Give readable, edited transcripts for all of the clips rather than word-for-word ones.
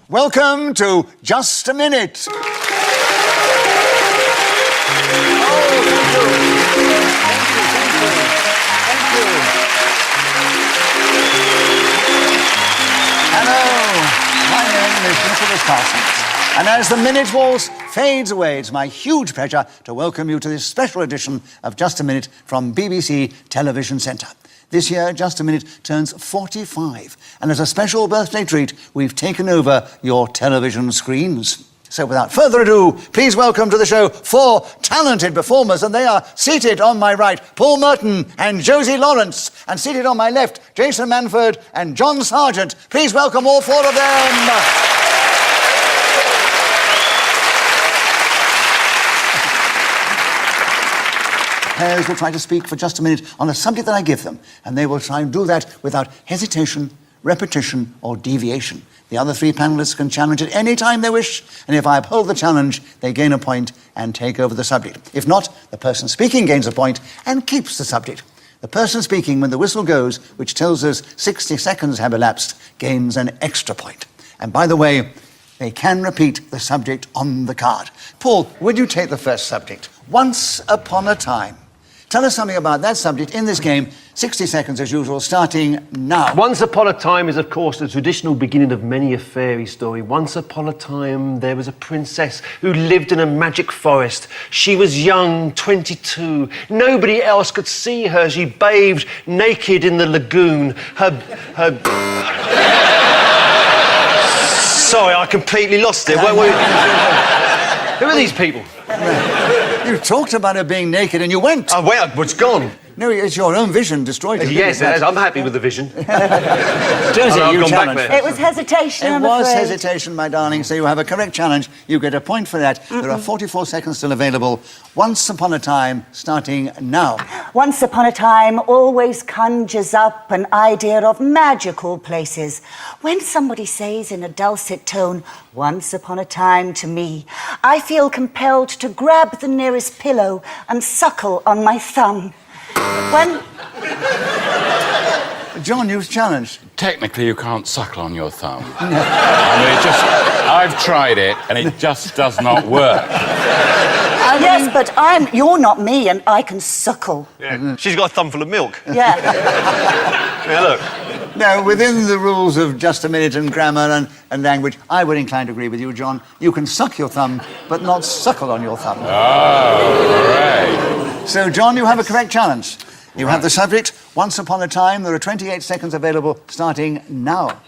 Welcome to Just a Minute. Oh, thank you. Hello, my name is Nicholas Parsons. And as the Minute Waltz fades away, it's my huge pleasure to welcome you to this special edition of Just a Minute from BBC Television Centre. This year, Just a Minute turns 45, and as a special birthday treat, we've taken over your television screens. So without further ado, please welcome to the show 4 talented performers, and they are seated on my right, Paul Merton and Josie Lawrence, and seated on my left, Jason Manford and John Sargent. Please welcome all 4 of them. Players will try to speak for just a minute on a subject that I give them, and they will try and do that without hesitation, repetition, or deviation. The other 3 panellists can challenge at any time they wish, and if I uphold the challenge, they gain a point and take over the subject. If not, the person speaking gains a point and keeps the subject. The person speaking, when the whistle goes, which tells us 60 seconds have elapsed, gains an extra point. And by the way, they can repeat the subject on the card. Paul, would you take the first subject? Once upon a time. Tell us something about that subject in this game. 60 seconds as usual, starting now. Once upon a time is, of course, the traditional beginning of many a fairy story. Once upon a time, there was a princess who lived in a magic forest. She was young, 22. Nobody else could see her. She bathed naked in the lagoon. Sorry, I completely lost it. Who are these people? You talked about her being naked and you went. I went, but it's gone. No, it's your own vision destroyed it. Yes, it is. I'm happy with the vision. Josie, you challenged. It was hesitation, I'm afraid. It was hesitation, my darling, so you have a correct challenge. You get a point for that. There are 44 seconds still available. Once upon a time, starting now. Once upon a time always conjures up an idea of magical places. When somebody says in a dulcet tone, once upon a time to me, I feel compelled to grab the nearest pillow and suckle on my thumb. When... John, you've challenged. Technically, you can't suckle on your thumb. I mean, I've tried it, and it just does not work. Yes, but you're not me, and I can suckle. Yeah. She's got a thumb full of milk. Yeah. Yeah, look. Now, within the rules of just a minute and grammar and language, I would incline to agree with you, John. You can suck your thumb, but not suckle on your thumb. Oh, right. So, John, you have a correct challenge. You have the subject, once upon a time. There are 28 seconds available, starting now.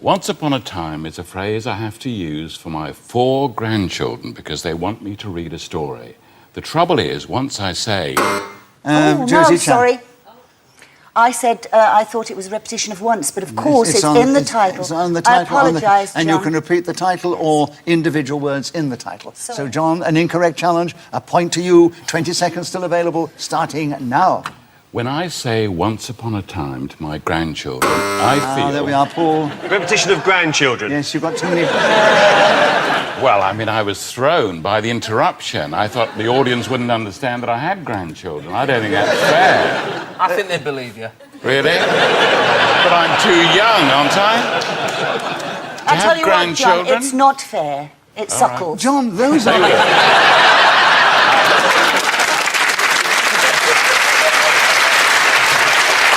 Once upon a time is a phrase I have to use for my 4 grandchildren because they want me to read a story. The trouble is, once I say... Josie, sorry. I said I thought it was a repetition of once, but of course it's in the title. It's on the title. I apologise, and John. you can repeat the title or individual words in the title. Sorry. So, John, an incorrect challenge. A point to you. 20 seconds still available, starting now. When I say once upon a time to my grandchildren, I feel... There we are, Paul. Repetition of grandchildren. Yes, you've got too many... Well, I mean, I was thrown by the interruption. I thought the audience wouldn't understand that I had grandchildren. I don't think that's fair. I think they believe you. Really? But I'm too young, aren't I? I'll tell you what, John, it's not fair. It suckles. Right. John, those are...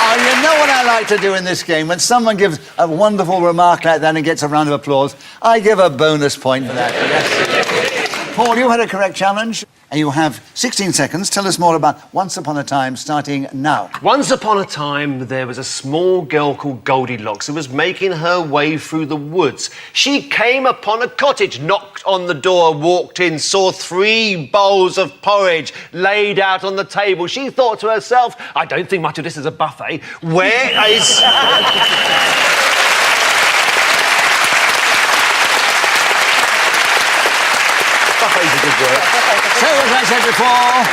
Oh, you know what I like to do in this game? When someone gives a wonderful remark like that and gets a round of applause, I give a bonus point for that. Yes. Paul, you had a correct challenge, and you have 16 seconds. Tell us more about Once Upon a Time, starting now. Once upon a time, there was a small girl called Goldilocks who was making her way through the woods. She came upon a cottage, knocked on the door, walked in, saw 3 bowls of porridge laid out on the table. She thought to herself, I don't think much of this is a buffet. Where is... Buffet's a good word. So, as I said before,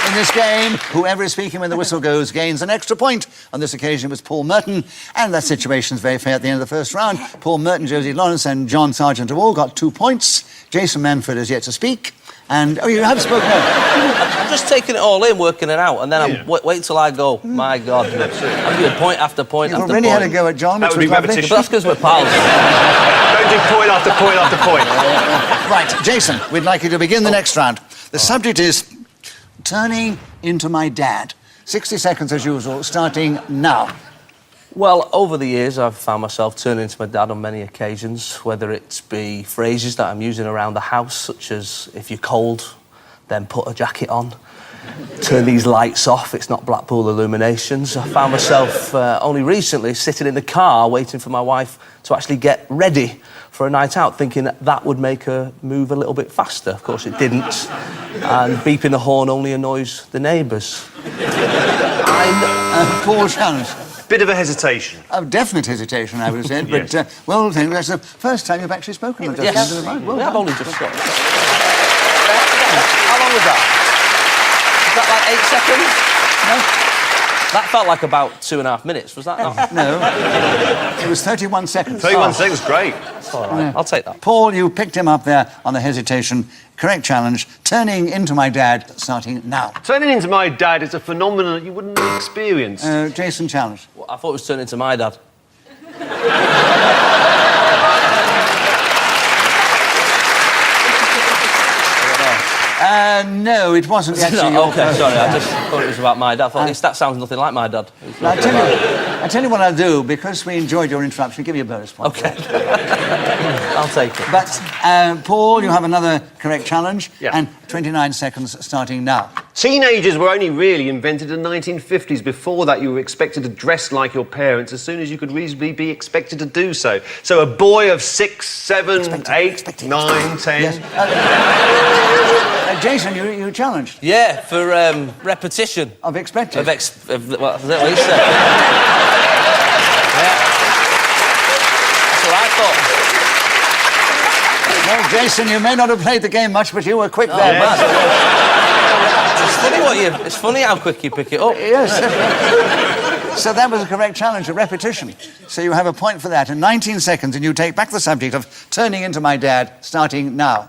in this game, whoever is speaking when the whistle goes gains an extra point. On this occasion, it was Paul Merton, and that situation's very fair at the end of the first round. Paul Merton, Josie Lawrence and John Sargent have all got 2 points. Jason Manford has yet to speak. And, oh, you have spoken. I'm just taking it all in, working it out, and then wait till I go. My God. I'm doing point after point You've after already point. had a go at John, That which would was be lovely. repetition. But that's because we're pals. Don't do point after point after point. Right, Jason, we'd like you to begin the next round. The subject is turning into my dad. 60 seconds as usual, starting now. Well, over the years, I've found myself turning to my dad on many occasions, whether it be phrases that I'm using around the house, such as, if you're cold, then put a jacket on. Turn these lights off, it's not Blackpool illuminations. I found myself only recently sitting in the car waiting for my wife to actually get ready for a night out, thinking that would make her move a little bit faster. Of course, it didn't. And beeping the horn only annoys the neighbours. Paul Challenge. Bit of a hesitation. Of definite hesitation, I would have said, but, Yes. well, then, that's the first time you've actually spoken with us. Yes, Well we have done. only just got. How long was that? Was that like 8 seconds? No. That felt like about 2.5 minutes, was that not? No. It was 31 seconds. 31 seconds, great. That's all right. I'll take that. Paul, you picked him up there on the hesitation. Correct challenge. Turning into my dad, starting now. Turning into my dad is a phenomenon that you wouldn't have experienced. Jason Challenge. Well, I thought it was turning to my dad. No, it wasn't actually No, your okay, first sorry, dad. I just thought it was about my dad. I thought, that sounds nothing like my dad. I tell you what I'll do, because we enjoyed your interruption, I'll give you a bonus point. Okay. I'll take it. But, Paul, you have another correct challenge. Yeah. And 29 seconds starting now. Teenagers were only really invented in the 1950s. Before that, you were expected to dress like your parents as soon as you could reasonably be expected to do so. So a boy of 6, 7, 8, 9, 10... Yes. Jason, you challenged. Yeah, for repetition. Of expected. Well, is that what he said? Yeah. That's what I thought. Well, Jason, you may not have played the game much, but you were quick there. Man. It's funny how quick you pick it up. Yes. So that was a correct challenge, a repetition. So you have a point for that in 19 seconds, and you take back the subject of turning into my dad, starting now.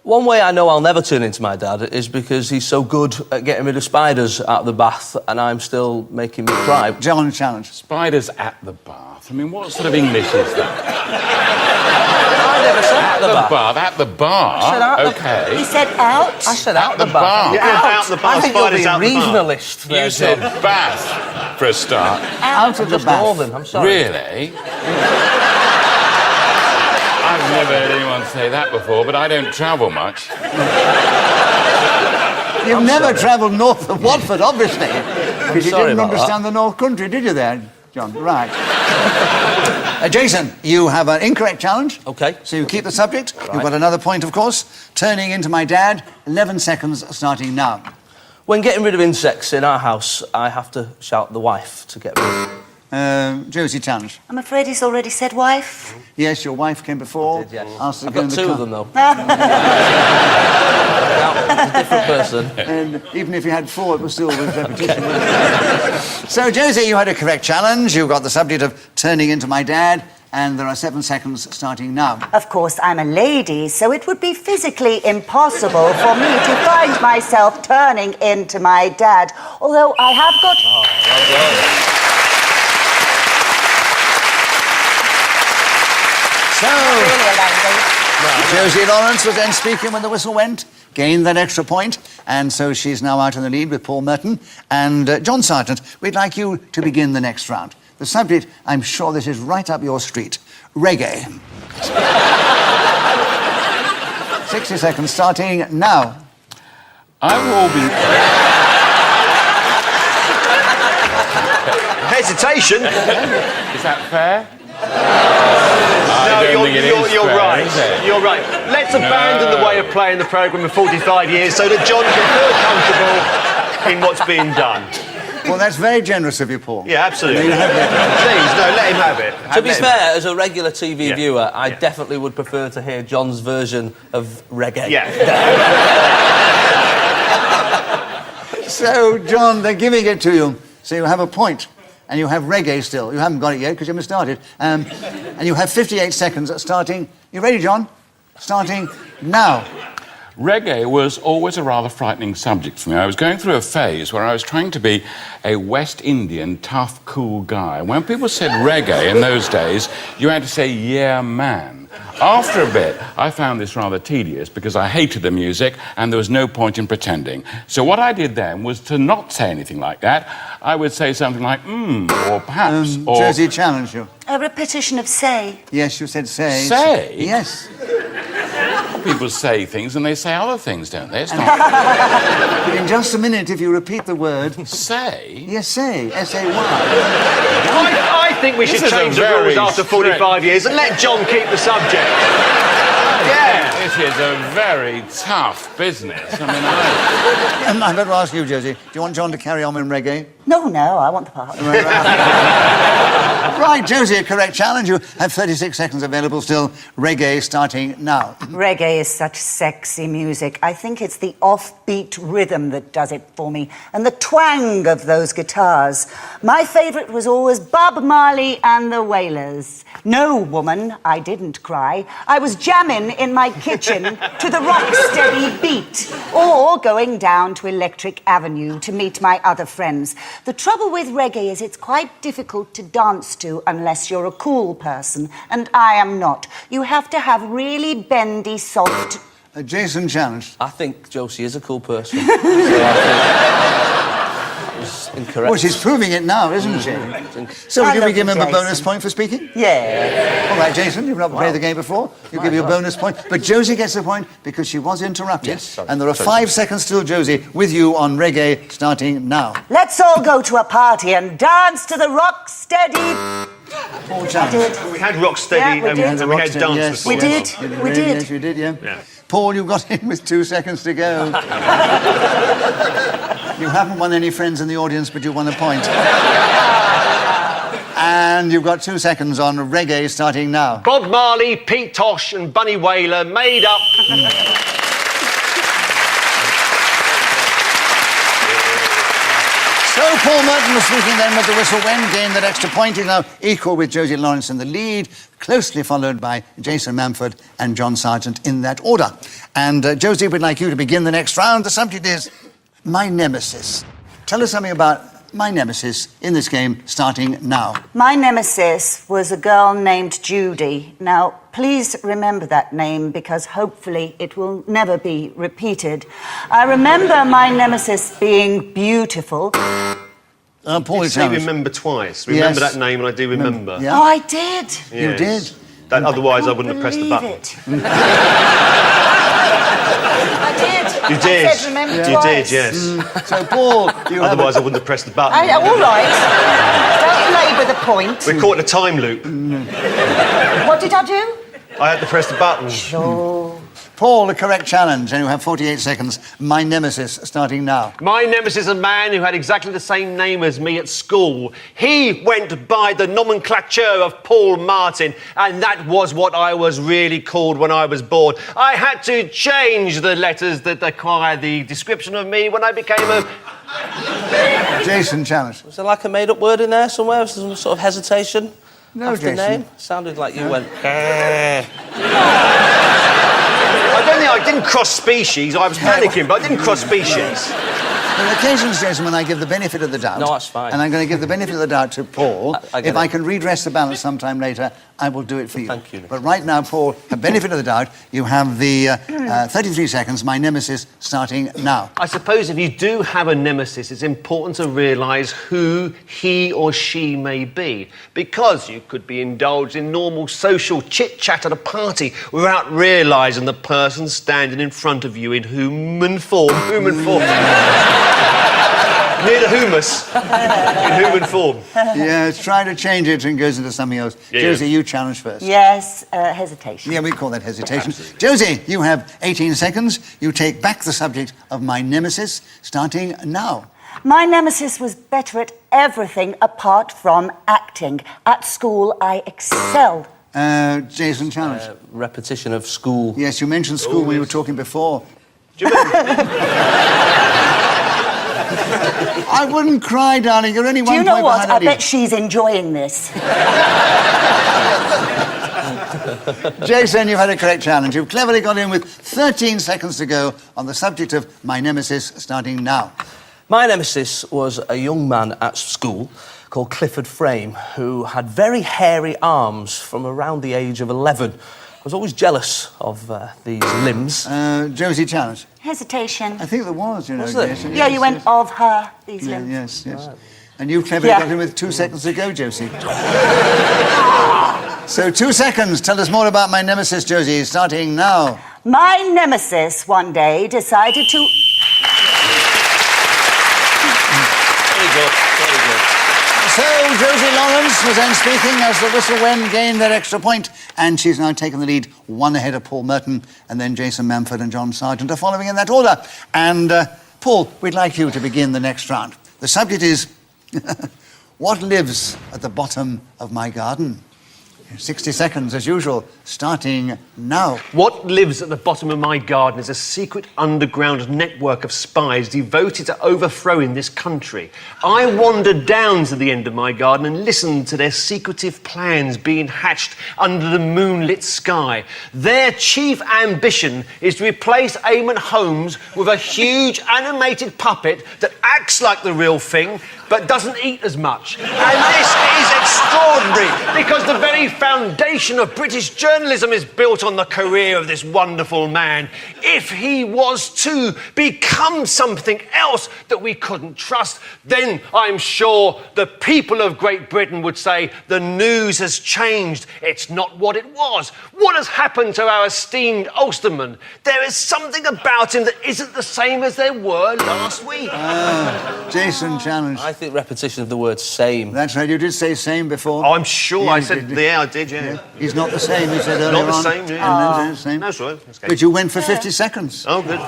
One way I know I'll never turn into my dad is because he's so good at getting rid of spiders out of the bath, and I'm still making me cry. John Challenge. Spiders at the bath. I mean, what sort of English is that? I never said at the bath. At the bar? I said out the- Okay. He said out. I said out the the bath. bath. Yeah, out the bath, I think you're spiders being out the bath. regionalist. there, You said John. bath for a start. Out of the Just bath. northern, I'm sorry. Really? I've never heard anyone say that before, but I don't travel much. You've never travelled north of Watford, obviously. Because you sorry didn't about understand the North Country, did you there, John? Right. Jason, you have an incorrect challenge. Okay. So you keep the subject. You've got another point, of course. Turning into my dad, 11 seconds starting now. When getting rid of insects in our house, I have to shout the wife to get rid. Josie Challenge. I'm afraid he's already said wife. Yes, your wife came before. Did, yes. Asked her I've to go got in the two car. of them, though. A different person. And even if you had 4, it was still with repetition. So, Josie, you had a correct challenge. You got the subject of turning into my dad, and there are 7 seconds starting now. Of course, I'm a lady, so it would be physically impossible for me to find myself turning into my dad. Although I have got... Oh, well done. So, Josie Lawrence was then speaking when the whistle went, gained that extra point, and so she's now out in the lead with Paul Merton. And John Sargent, we'd like you to begin the next round. The subject, I'm sure this is right up your street, reggae. 60 seconds starting now. I will be... Hesitation? Is that fair? No, I don't think it is you're fair, right. is it? You're right. Let's abandon the way of playing the programme of 45 years so that John can feel comfortable in what's being done. Well, that's very generous of you, Paul. Yeah, absolutely. You have it. Please, no, let him have it. To be fair, as a regular TV Yeah. viewer, I Yeah. definitely would prefer to hear John's version of reggae. Yeah. So, John, they're giving it to you. So you have a point. And you have reggae still. You haven't got it yet because you haven't started. And you have 58 seconds starting. You ready, John? Starting now. Reggae was always a rather frightening subject for me. I was going through a phase where I was trying to be a West Indian, tough, cool guy. When people said reggae in those days, you had to say, yeah, man. After a bit, I found this rather tedious because I hated the music and there was no point in pretending. So what I did then was to not say anything like that. I would say something like, or perhaps, or... Josie challenged you. A repetition of say. Yes, you said say. Say? Yes. People say things and they say other things, don't they? It's not... In just a minute, if you repeat the word... Say? Yes, say. S-A-Y. I think we should This is change a the rules very after 45 years and let John keep the subject. Yeah. It is a very tough business. I mean, I'm going to ask you, Josie, do you want John to carry on with reggae? No, I want the part. Right, Josie, a correct challenge. You have 36 seconds available still. Reggae starting now. Reggae is such sexy music. I think it's the offbeat rhythm that does it for me, and the twang of those guitars. My favourite was always Bob Marley and the Wailers. No, woman, I didn't cry. I was jamming in my kitchen to the rock-steady beat, or going down to Electric Avenue to meet my other friends. The trouble with reggae is it's quite difficult to dance to unless you're a cool person, and I am not. You have to have really bendy, soft... Jason challenged. I think Josie is a cool person. So I think that was incorrect. Well, she's proving it now, isn't she? So I did we love give him you, a bonus Jason. point for speaking? Yeah. All right, Jason, you've not played the game before. You'll give you a bonus point. But Josie gets the point because she was interrupted. Yes, sorry. And there are 5 seconds still, Josie, with you on reggae starting now. Let's all go to a party and dance to the rock-steady... Paul challenge. We had Rocksteady Yeah, we and, did. and we had Dance Yes, before. We did. We did. Yes, you did, yeah. Yeah. Paul, you got in with 2 seconds to go. You haven't won any friends in the audience, but you won a point. And you've got 2 seconds on reggae starting now. Bob Marley, Pete Tosh and Bunny Wailer made up... So Paul Merton was speaking then with the whistle when gained that extra point. He's now equal with Josie Lawrence in the lead, closely followed by Jason Manford and John Sargent in that order. And Josie, we'd like you to begin the next round. The subject is my nemesis. Tell us something about my nemesis in this game, starting now. My nemesis was a girl named Judy. Now, please remember that name because hopefully it will never be repeated. I remember my nemesis being beautiful. Paul, You say remember twice. Remember that name, and I do remember. Yeah. Oh, I did. You did. That, otherwise, I wouldn't have pressed the button. I did. You did. I said remember You twice. did, yes. So, Paul, you have Otherwise, I wouldn't have pressed the button. All right. Don't labour the point. We're caught in a time loop. What did I do? I had to press the button. Sure. Paul, the correct challenge, and you have 48 seconds. My nemesis, starting now. My nemesis is a man who had exactly the same name as me at school. He went by the nomenclature of Paul Martin, and that was what I was really called when I was bored. I had to change the letters that acquire the description of me when I became a... Jason challenge. Was there like a made-up word in there somewhere? Was there some sort of hesitation? No, after Jason. name? Sounded like you went... I don't think I didn't cross species. I was panicking, but I didn't cross species. On occasions, Jason, when I give the benefit of the doubt... No, that's fine. And I'm going to give the benefit of the doubt to Paul. I get If it. I can redress the balance sometime later, I will do it for you. Thank you, Nick. But right now, Paul, the benefit of the doubt, you have the 33 seconds, my nemesis, starting now. I suppose if you do have a nemesis, it's important to realise who he or she may be, because you could be indulged in normal social chit-chat at a party without realising the person standing in front of you in human form. Near the humus, in human form. Yeah, it's trying to change it and goes into something else. Yeah. Josie, you challenge first. Yes, hesitation. Yeah, we call that hesitation. Josie, you have 18 seconds. You take back the subject of my nemesis, starting now. My nemesis was better at everything apart from acting. At school, I excelled. Jason, challenge. repetition of school. Yes, you mentioned school when you were talking before. Do you remember? I wouldn't cry, darling. You're only Do one you know point what? behind I Eddie. bet she's enjoying this. Jason, you've had a correct challenge. You've cleverly got in with 13 seconds to go on the subject of my nemesis, starting now. My nemesis was a young man at school called Clifford Frame, who had very hairy arms from around the age of 11. I was always jealous of these limbs. Josie, challenge. Hesitation. I think there was, you know, Was there? Jason. Yeah, Yes, you went yes. of her, these Yeah, limbs. yes, yes. Right. And you've cleverly Yeah. got in with 2 seconds to go, Josie. So 2 seconds. Tell us more about my nemesis, Josie, starting now. My nemesis one day decided to... Very good, very good. So Josie Lawrence was then speaking as the whistle when gained that extra point, and she's now taken the lead, one ahead of Paul Merton, and then Jason Manford and John Sargent are following in that order. And Paul, we'd like you to begin the next round. The subject is, what lives at the bottom of my garden? 60 seconds, as usual, starting now. What lives at the bottom of my garden is a secret underground network of spies devoted to overthrowing this country. I wandered down to the end of my garden and listened to their secretive plans being hatched under the moonlit sky. Their chief ambition is to replace Eamon Holmes with a huge animated puppet that acts like the real thing but doesn't eat as much. And this is extraordinary because the very foundation of British journalism is built on the career of this wonderful man. If he was to become something else that we couldn't trust, then I'm sure the people of Great Britain would say the news has changed. It's not what it was. What has happened to our esteemed Ulsterman? There is something about him that isn't the same as there were last week. Jason, challenge. I think repetition of the word same. That's right, you did say same before. Oh, I'm sure Yeah, I you said, did. yeah, I did, yeah. He's not the same, you said earlier Not the on. same, yeah. And then same. That's right. That's okay. But you went for 50 seconds. Oh, good.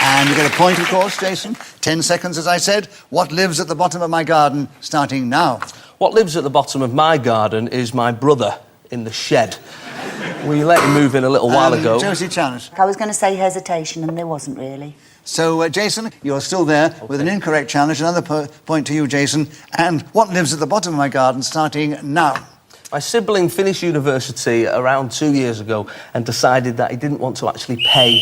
And you get a point, of course, Jason. 10 seconds, as I said. What lives at the bottom of my garden, starting now? What lives at the bottom of my garden is my brother in the shed. We let him move in a little while ago. Josie, challenge. I was going to say hesitation, and there wasn't really. So, Jason, you're still there with an incorrect challenge. Another point to you, Jason. And what lives at the bottom of my garden, starting now? My sibling finished university around 2 years ago and decided that he didn't want to actually pay.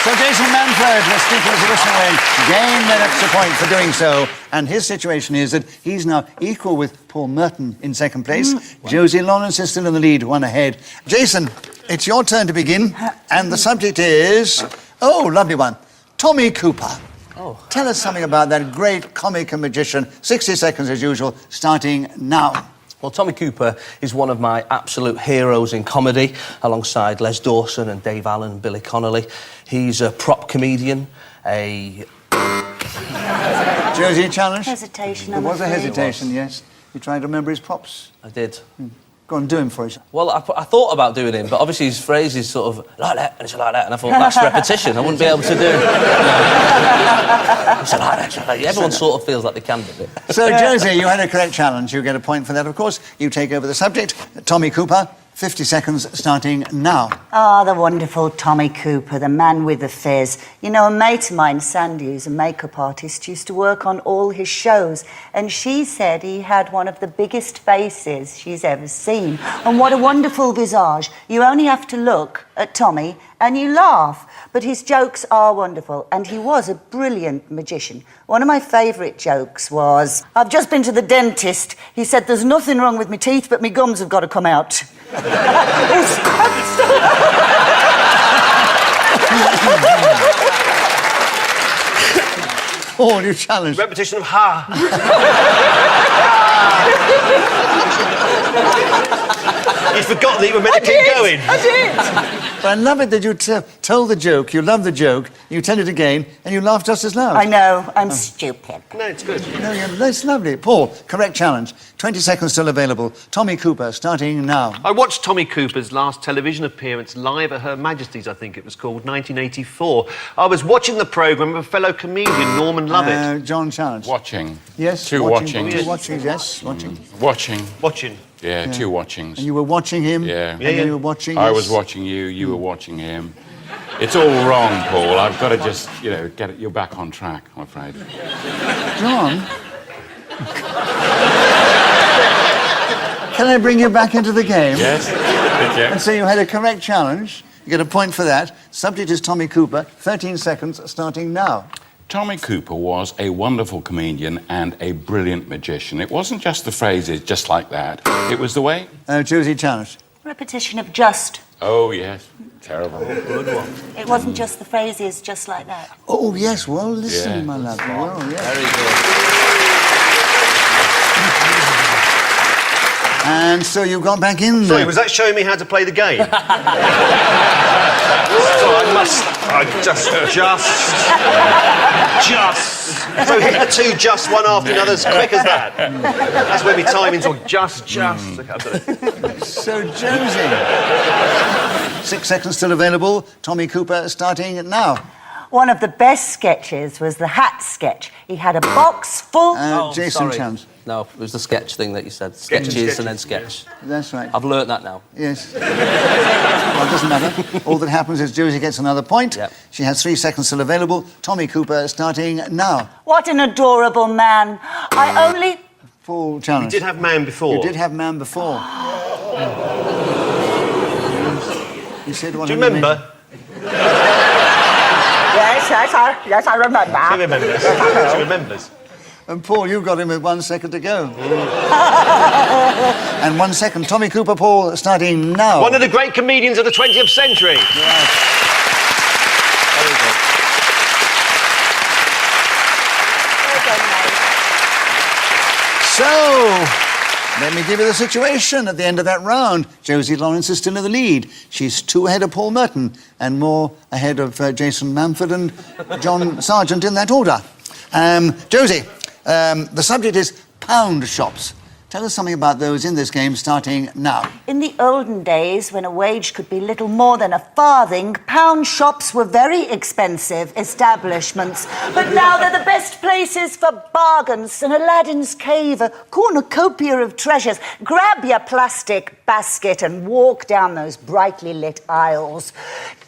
So Jason Manford, the speaker of the whistle win, gained an extra point for doing so. And his situation is that he's now equal with Paul Merton in second place. Josie Lawrence is still in the lead, one ahead. Jason, it's your turn to begin. And the subject is... Oh, lovely one. Tommy Cooper. Oh. Tell us something about that great comic and magician. 60 seconds as usual, starting now. Well, Tommy Cooper is one of my absolute heroes in comedy, alongside Les Dawson and Dave Allen and Billy Connolly. He's a prop comedian, a... Josie, challenge? Hesitation, There I'm was a afraid. hesitation, yes. You tried to remember his props. I did. Go on, do him for us. Well, I thought about doing him, but obviously his phrase is sort of like that, and it's like that, and I thought, that's repetition, I wouldn't be able to do. It's like that, it's like that. Everyone sort of feels like they can do it. So, Josie, you had a correct challenge. You get a point for that, of course. You take over the subject. Tommy Cooper, 50 seconds starting now. Ah, the wonderful Tommy Cooper, the man with the fizz. You know, a mate of mine, Sandy, who's a makeup artist, used to work on all his shows, and she said he had one of the biggest faces she's ever seen. And what a wonderful visage. You only have to look at Tommy and you laugh. But his jokes are wonderful, and he was a brilliant magician. One of my favourite jokes was, I've just been to the dentist. He said, there's nothing wrong with my teeth, but my gums have got to come out. Oh, you challenge. Repetition of ha. You forgot that you were meant to keep going. I did. But I love it that you told the joke, you love the joke, you tell it again, and you laugh just as loud. I know, I'm stupid. No, it's good. No, that's lovely. Paul, correct challenge. 20 seconds still available. Tommy Cooper, starting now. I watched Tommy Cooper's last television appearance live at Her Majesty's, I think it was called, 1984. I was watching the programme with a fellow comedian, Norman Lovett. John, challenge. Watching. Yes, Two watching. watchings. Two watchings, yes, watching. Watching. Watching. Yeah, two watchings. And you were watching him? Yeah. And Yeah, then yeah. you were watching I us? was watching you, you were watching him. It's all wrong, Paul. I've got to just, get you back on track, I'm afraid. John? Can I bring you back into the game? Yes? And so you had a correct challenge. You get a point for that. Subject is Tommy Cooper. 13 seconds starting now. Tommy Cooper was a wonderful comedian and a brilliant magician. It wasn't just the phrases just like that. It was the way... Josie, challenge. Repetition of just. Oh, yes. Terrible. Good one. It wasn't just the phrases just like that. Oh, yes. Well, listen, Yeah. my love. Well, yes. Very good. And so you got back in Sorry, there. was that showing me how to play the game? Just. So hit the two just one after another as quick as that. That's where my timing's all just. Okay, I've got it. So, Josie. 6 seconds still available. Tommy Cooper starting now. One of the best sketches was the hat sketch. He had a box full... Jason, sorry. challenge. No, it was the sketch thing that you said. Sketches and then sketch. That's right. I've learnt that now. Yes. Well, it doesn't matter. All that happens is Josie gets another point. Yep. She has 3 seconds still available. Tommy Cooper starting now. What an adorable man. I only... Full challenge. You did have man before. You did have man before. You said one. Do you remember? Yes, I remember. She remembers. She remembers. And Paul, you got him with 1 second to go. And 1 second. Tommy Cooper, Paul, starting now. One of the great comedians of the 20th century. Right. Very good. So, let me give you the situation at the end of that round. Josie Lawrence is still in the lead. She's 2 ahead of Paul Merton and more ahead of Jason Manford and John Sargent in that order. Josie, the subject is pound shops. Tell us something about those in this game starting now. In the olden days, when a wage could be little more than a farthing, pound shops were very expensive establishments. But now they're the best places for bargains, an Aladdin's cave, a cornucopia of treasures. Grab your plastic basket and walk down those brightly lit aisles.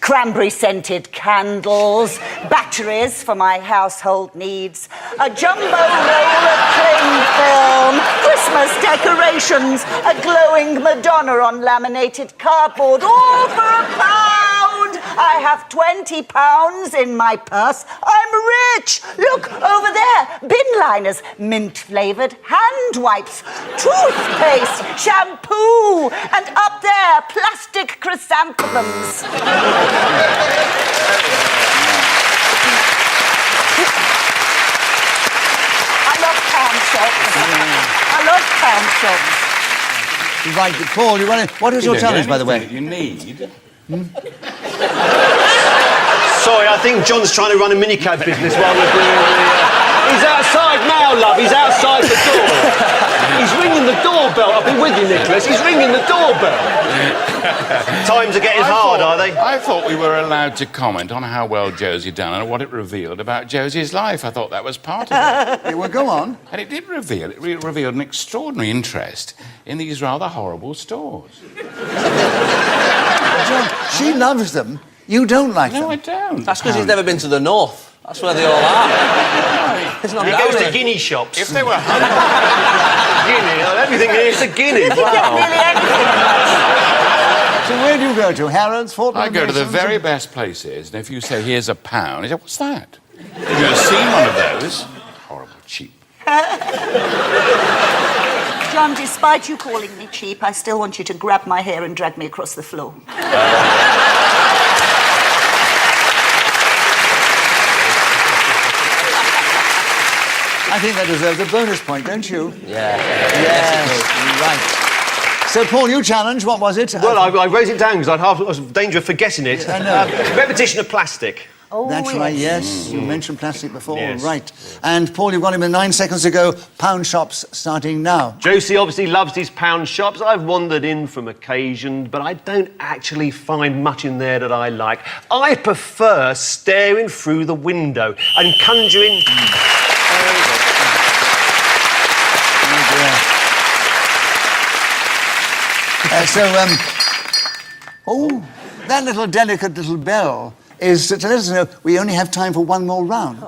Cranberry-scented candles, batteries for my household needs, a jumbo roll of cling film, Christmas decorations, a glowing Madonna on laminated cardboard, all for £1. I have £20 in my purse. I'm rich. Look, over there, bin liners, mint-flavoured hand wipes, toothpaste, shampoo, and up there, plastic chrysanthemums. I love pound shops. I love pound shops. Right, Paul, you want to... What is your challenge, by the way? You need... Sorry, I think John's trying to run a minicab business while we're doing the... He's outside now, love. He's outside the door. He's ringing the doorbell. I've been with you, Nicholas. He's ringing the doorbell. Times are getting hard, are they? I thought we were allowed to comment on how well Josie done and what it revealed about Josie's life. I thought that was part of it. Well, go on. And it did reveal, it revealed an extraordinary interest in these rather horrible stores. John, she loves them. You don't like them. No, I don't. That's because he's never been to the north. That's where they all are. It's not He down goes to here. guinea shops. If they were Guinea, everything here is a guinea. Wow. So where do you go to? Harrods, Fort I go to the Masons? very best places, and if you say, here's £1, I say, what's that? Have you ever seen one of those? Horrible cheap. John, despite you calling me cheap, I still want you to grab my hair and drag me across the floor. I think that deserves a bonus point, don't you? Yeah. Yes, right. So, Paul, you challenge. What was it? Well, I wrote it down because I was in danger of forgetting it. I know. Repetition of plastic. Oh, That's right, yes. You mentioned plastic before. Yes. Right. And, Paul, you've got him in 9 seconds to go. Pound shops starting now. Josie obviously loves his pound shops. I've wandered in from occasion, but I don't actually find much in there that I like. I prefer staring through the window and conjuring... Oh, that little delicate little bell is to let us know we only have time for one more round.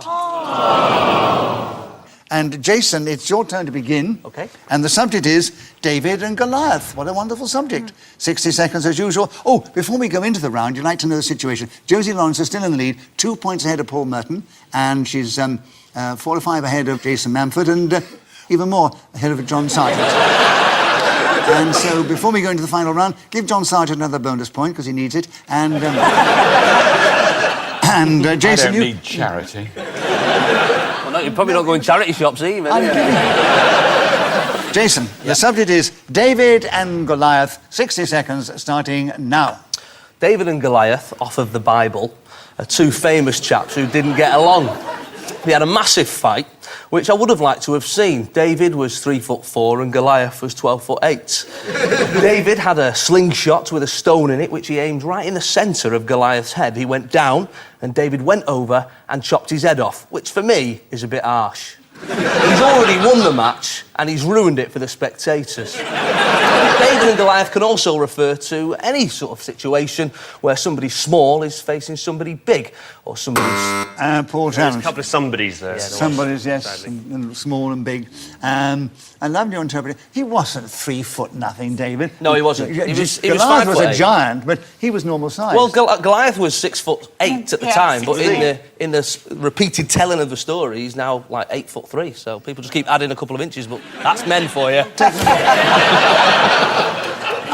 And Jason, it's your turn to begin. Okay. And the subject is David and Goliath. What a wonderful subject. 60 seconds as usual. Oh, before we go into the round, you'd like to know the situation. Josie Lawrence is still in the lead, 2 points ahead of Paul Merton, and she's 4 or 5 ahead of Jason Manford, and even more ahead of John Sargent. And so before we go into the final round, give John Sargent another bonus point, because he needs it, and... Jason, I don't need charity. Well, no, you're probably not going charity shops either. Jason, the subject is David and Goliath. 60 seconds starting now. David and Goliath, off of the Bible, are two famous chaps who didn't get along. They had a massive fight, which I would have liked to have seen. David was 3'4" and Goliath was 12'8". David had a slingshot with a stone in it, which he aimed right in the centre of Goliath's head. He went down, and David went over and chopped his head off, which for me is a bit harsh. He's already won the match, and he's ruined it for the spectators. David and Goliath can also refer to any sort of situation where somebody small is facing somebody big, or somebody's... Paul There's Challenge. a couple of somebodies there. Somebody's, yes, and small and big. I loved your interpretation. He wasn't 3 foot nothing, David. No, he wasn't. He was Goliath was 5'8". a giant, but he was normal size. Well, Goliath was 6'8" at the Yeah, time, but 6'8". in the repeated telling of the story, he's now like 8'3". So people just keep adding a couple of inches, but that's men for you.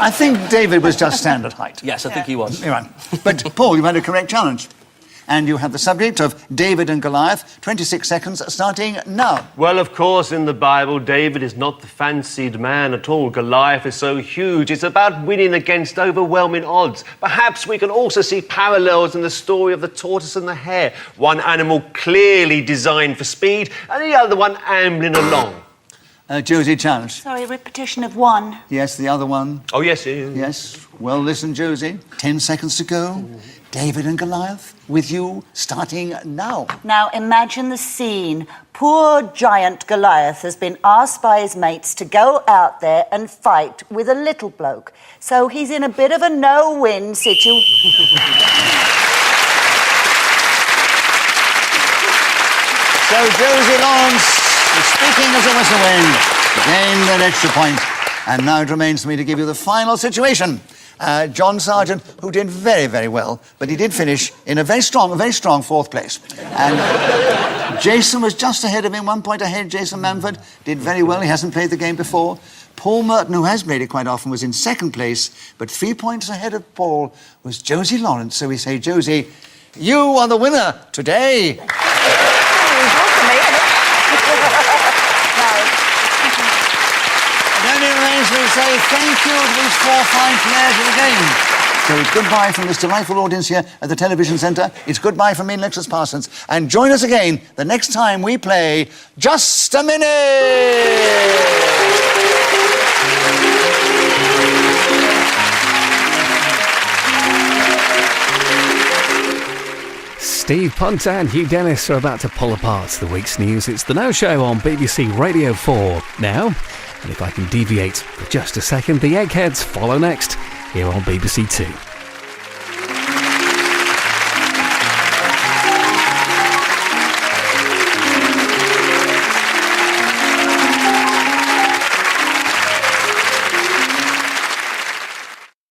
I think David was just standard height. Yes, I think he was. You're right. But, Paul, you've had a correct challenge. And you have the subject of David and Goliath. 26 seconds starting now. Well, of course, in the Bible, David is not the fancied man at all. Goliath is so huge. It's about winning against overwhelming odds. Perhaps we can also see parallels in the story of the tortoise and the hare. One animal clearly designed for speed, and the other one ambling along. Josie, challenge. Sorry, repetition of one. Yes, the other one. Oh, yes, yeah. Yes. Well, listen, Josie. 10 seconds to go. David and Goliath, with you, starting now. Now imagine the scene. Poor giant Goliath has been asked by his mates to go out there and fight with a little bloke. So he's in a bit of a no-win situation. So Josie Lawrence is speaking as a whistle wind, gained an extra point. And now it remains for me to give you the final situation. John Sargent, who did very, very well, but he did finish in a very strong 4th place. And Jason was just ahead of him, 1 point ahead. Jason Manford did very well. He hasn't played the game before. Paul Merton, who has played it quite often, was in 2nd place, but 3 points ahead of Paul was Josie Lawrence. So we say, Josie, you are the winner today. Then it remains to say thank you to these 4 fine players of the game. So it's goodbye from this delightful audience here at the Television Centre. It's goodbye from me, Alexis Parsons. And join us again the next time we play Just a Minute! Steve Punter and Hugh Dennis are about to pull apart the week's news. It's The Now Show on BBC Radio 4 now. And if I can deviate for just a second, the Eggheads follow next here on BBC 2.